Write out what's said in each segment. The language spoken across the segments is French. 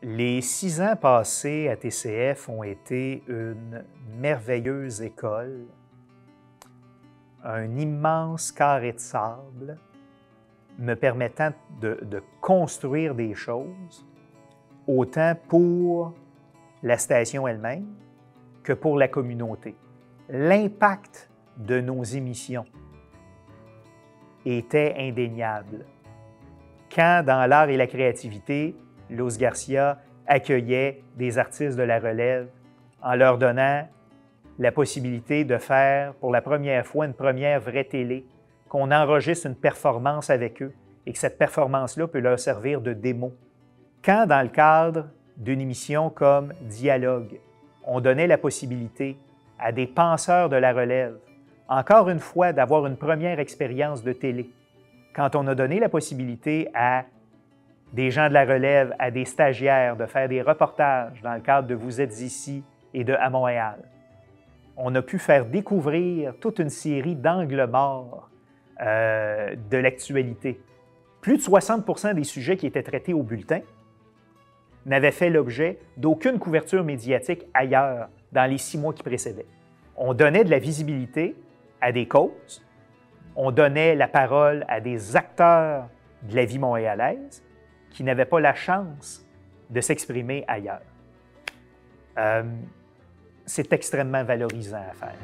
Les 6 ans passés à TCF ont été une merveilleuse école, un immense carré de sable me permettant de construire des choses, autant pour la station elle-même que pour la communauté. L'impact de nos émissions était indéniable. Quand, dans l'art et la créativité, Luz Garcia accueillait des artistes de la relève en leur donnant la possibilité de faire pour la première fois une première vraie télé, qu'on enregistre une performance avec eux et que cette performance-là peut leur servir de démo. Quand, dans le cadre d'une émission comme Dialogue, on donnait la possibilité à des penseurs de la relève, encore une fois, d'avoir une première expérience de télé, quand on a donné la possibilité à des gens de la relève, à des stagiaires de faire des reportages dans le cadre de Vous êtes ici et de À Montréal, on a pu faire découvrir toute une série d'angles morts de l'actualité. Plus de 60% des sujets qui étaient traités au bulletin n'avaient fait l'objet d'aucune couverture médiatique ailleurs dans les 6 mois qui précédaient. On donnait de la visibilité à des causes, on donnait la parole à des acteurs de la vie montréalaise qui n'avaient pas la chance de s'exprimer ailleurs. C'est extrêmement valorisant à faire.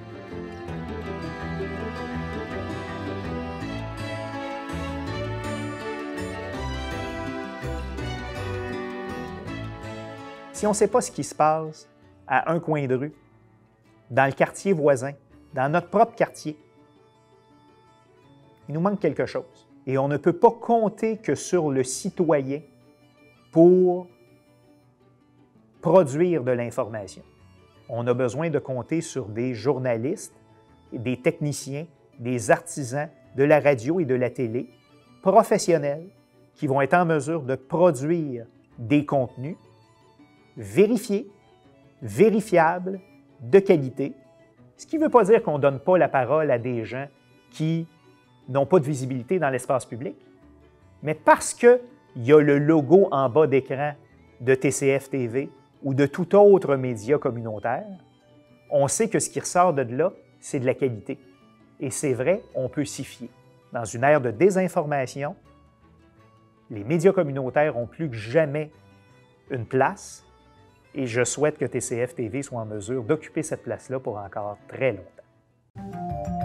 Si on ne sait pas ce qui se passe à un coin de rue, dans le quartier voisin, dans notre propre quartier, il nous manque quelque chose. Et on ne peut pas compter que sur le citoyen pour produire de l'information. On a besoin de compter sur des journalistes, des techniciens, des artisans de la radio et de la télé, professionnels, qui vont être en mesure de produire des contenus vérifiés, vérifiables, de qualité, ce qui ne veut pas dire qu'on ne donne pas la parole à des gens qui n'ont pas de visibilité dans l'espace public, mais parce qu'il y a le logo en bas d'écran de TCF TV ou de tout autre média communautaire, on sait que ce qui ressort de là, c'est de la qualité. Et c'est vrai, on peut s'y fier. Dans une ère de désinformation, les médias communautaires ont plus que jamais une place et je souhaite que TCF TV soit en mesure d'occuper cette place-là pour encore très longtemps.